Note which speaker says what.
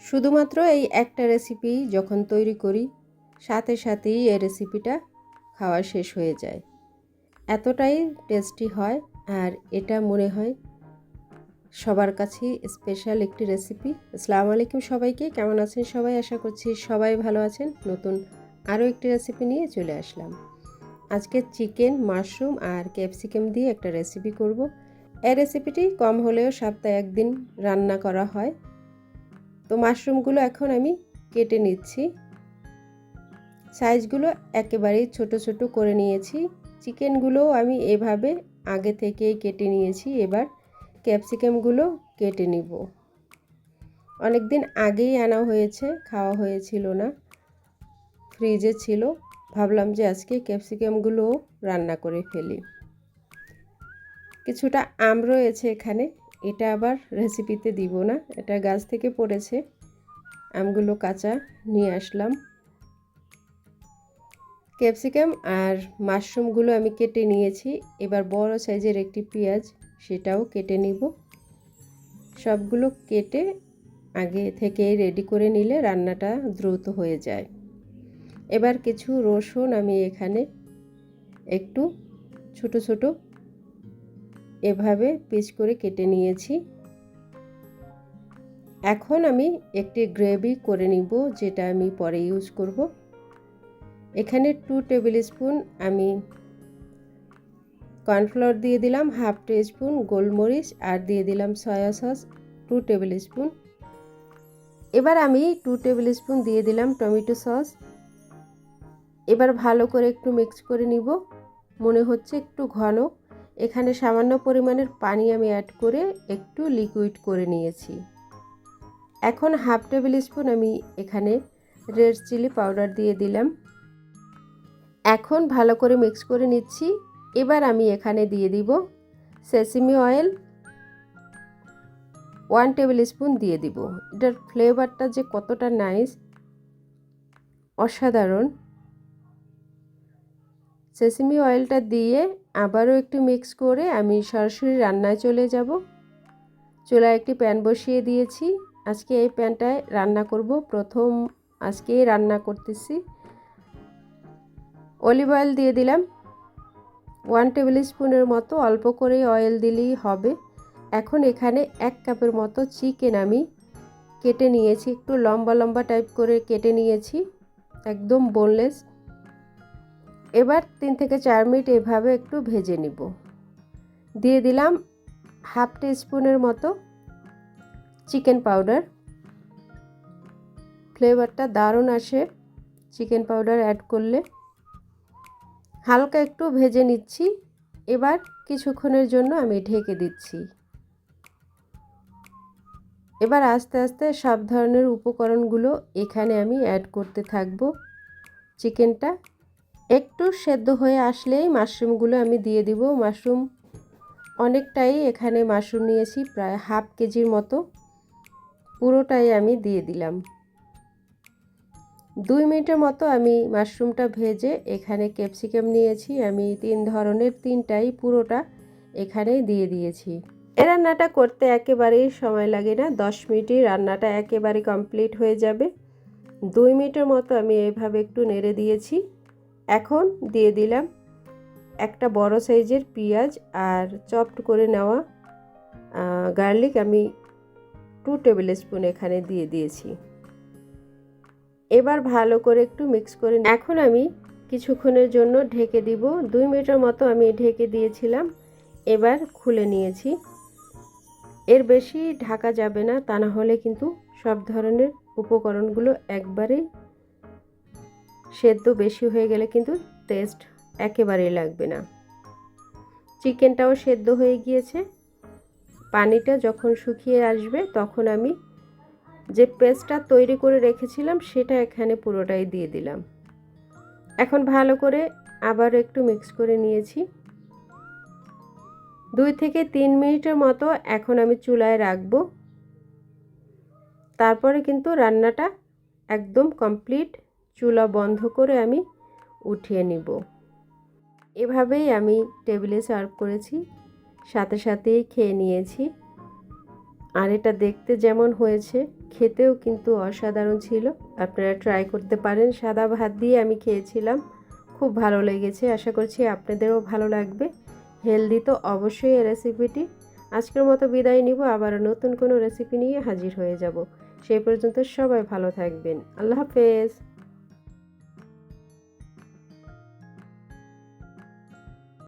Speaker 1: শুধুমাত্র এই একটা রেসিপি যখন তৈরি করি সাথে সাথেই এই রেসিপিটা খাওয়া শেষ হয়ে যায়। এতটাই টেস্টি হয় আর এটা মনে হয় সবার কাছেই স্পেশাল একটি রেসিপি। আসসালামু আলাইকুম সবাইকে, কেমন আছেন সবাই? আশা করছি সবাই ভালো আছেন। নতুন আরও একটি রেসিপি নিয়ে চলে আসলাম। আজকে চিকেন, মাশরুম আর ক্যাপসিকাম দিয়ে একটা রেসিপি করব। এই রেসিপিটি কম হলেও সপ্তাহে একদিন রান্না করা হয়। তো মাশরুমগুলো এখন আমি কেটে নিচ্ছি। সাইজগুলো একেবারেই ছোট ছোট করে নিয়েছি। চিকেনগুলো আমি এভাবে আগে থেকেই কেটে নিয়েছি। এবার ক্যাপসিকামগুলো কেটে নিব। অনেক দিন আগেই আনা হয়েছে, খাওয়া হয়েছিল না, ফ্রিজে ছিল। ভাবলাম যে আজকে ক্যাপসিকামগুলোও রান্না করে ফেলি। কিছুটা আম রয়েছে এখানে, এটা আবার রেসিপিতে দিব না, এটা গাছ থেকে পড়েছে। আমগুলো কাঁচা নিয়ে আসলাম। ক্যাপসিকাম আর মাশরুমগুলো আমি কেটে নিয়েছি। এবার বড় সাইজের একটি পেঁয়াজ, সেটাও কেটে নিব। সবগুলো কেটে আগে থেকেই রেডি করে নিলে রান্নাটা দ্রুত হয়ে যায়। এবার কিছু রসুন আমি এখানে একটু ছোট ছোট এভাবে পিস করে কেটে নিয়েছি। এখন আমি একটি গ্রেভি করে নিব, যেটা আমি পরে ইউজ করব। এখানে 2 টেবিল স্পুন আমি কর্নফ্লাওয়ার দিয়ে দিলাম, হাফ টিস্পুন গোলমরিচ আর দিয়ে দিলাম সয়া সস 2 টেবিল স্পুন। এবার আমি 2 টেবিল স্পুন দিয়ে দিলাম টমেটো সস। এবার ভালো করে একটু মিক্স করে নিব। মনে হচ্ছে একটু ঘন, এখানে সামান্য পরিমাণের পানি আমি অ্যাড করে একটু লিকুইড করে নিয়েছি। এখন হাফ টেবিল স্পুন আমি এখানে রেড চিলি পাউডার দিয়ে দিলাম। এখন ভালো করে মিক্স করে নিচ্ছি। এবার আমি এখানে দিয়ে দিব সেসিমি অয়েল 1 টেবিল স্পুন দিয়ে দিব। এটার ফ্লেভারটা যে কতটা নাইস, অসাধারণ। সেসিমি অয়েলটা দিয়ে আবারও একটু মিক্স করে আমি সরাসরি রান্নায় চলে যাব। চুলায় একটি প্যান বসিয়ে দিয়েছি। আজকে এই প্যানটায় রান্না করব, প্রথম আজকেই রান্না করতেছি। অলিভ অয়েল দিয়ে দিলাম 1 টেবিল স্পুনের মতো, অল্প করেই অয়েল দিলেই হবে। এখন এখানে 1 কাপের মতো চিকেন আমি কেটে নিয়েছি, একটু লম্বা লম্বা টাইপ করে কেটে নিয়েছি, একদম বোনলেস। এবার 3 থেকে 4 মিনিট এভাবে একটু ভেজে নিব। দিয়ে দিলাম হাফ টিস্পুনের মতো চিকেন পাউডার। ফ্লেভারটা দারুণ আসে চিকেন পাউডার অ্যাড করলে। হালকা একটু ভেজে নিচ্ছি। এবার কিছুক্ষণের জন্য আমি ঢেকে দিচ্ছি। এবার আস্তে আস্তে সব ধরনের উপকরণগুলো এখানে আমি অ্যাড করতে থাকব। চিকেনটা একটু সেদ্ধ হয়ে আসলেই মাশরুমগুলো আমি দিয়ে দিব। মাশরুম অনেকটাই এখানে মাশরুম নিয়েছি, প্রায় হাফ কেজির মতো, পুরোটাই আমি দিয়ে দিলাম। 2 মিনিটের মতো আমি মাশরুমটা ভেজে এখানে ক্যাপসিকাম নিয়েছি আমি 3 ধরনের, 3টাই পুরোটা এখানে দিয়ে দিয়েছি। এই রান্নাটা করতে একেবারেই সময় লাগে না, 10 মিনিটেই রান্নাটা একেবারে কমপ্লিট হয়ে যাবে। 2 মিনিটের মতো আমি এইভাবে একটু নেড়ে দিয়েছি। এখন দিয়ে দিলাম একটা বড় সাইজের পেঁয়াজ আর চপড করে নেওয়া গার্লিক আমি 2 টেবিল স্পুন এখানে দিয়ে দিয়েছি। এবার ভালো করে একটু মিক্স করে এখন আমি কিছুক্ষণের জন্য ঢেকে দিব। 2 মিনিটের মতো আমি ঢেকে দিয়েছিলাম, এবার খুলে নিয়েছি। এর বেশি ঢাকা যাবে না, তা না হলে কিন্তু সব ধরনের উপকরণগুলো একবারেই সেদ্ধ বেশি হয়ে গেলে কিন্তু টেস্ট একেবারেই লাগবে না। চিকেনটাও সেদ্ধ হয়ে গিয়েছে। পানিটা যখন শুকিয়ে আসবে তখন আমি যে পেস্টটা তৈরি করে রেখেছিলাম সেটা এখানে পুরোটাই দিয়ে দিলাম। এখন ভালো করে আবার একটু মিক্স করে নিয়েছি। 2 থেকে 3 মিনিটের মতো এখন আমি চুলায় রাখব। তারপরে কিন্তু রান্নাটা একদম কমপ্লিট। চুলা বন্ধ করে আমি উঠিয়ে নিব। এভাবেই আমি টেবিলে সার্ভ করেছি, সাথে সাথেই খেয়ে নিয়েছি। আর এটা দেখতে যেমন হয়েছে খেতেও কিন্তু অসাধারণ ছিল। আপনারা ট্রাই করতে পারেন। সাদা ভাত দিয়ে আমি খেয়েছিলাম, খুব ভালো লেগেছে। আশা করছি আপনাদেরও ভালো লাগবে। হেলদি তো অবশ্যই এই রেসিপিটি। আজকের মতো বিদায় নিব, আবার নতুন কোনো রেসিপি নিয়ে হাজির হয়ে যাব। সেই পর্যন্ত সবাই ভালো থাকবেন। আল্লাহ হাফেজ।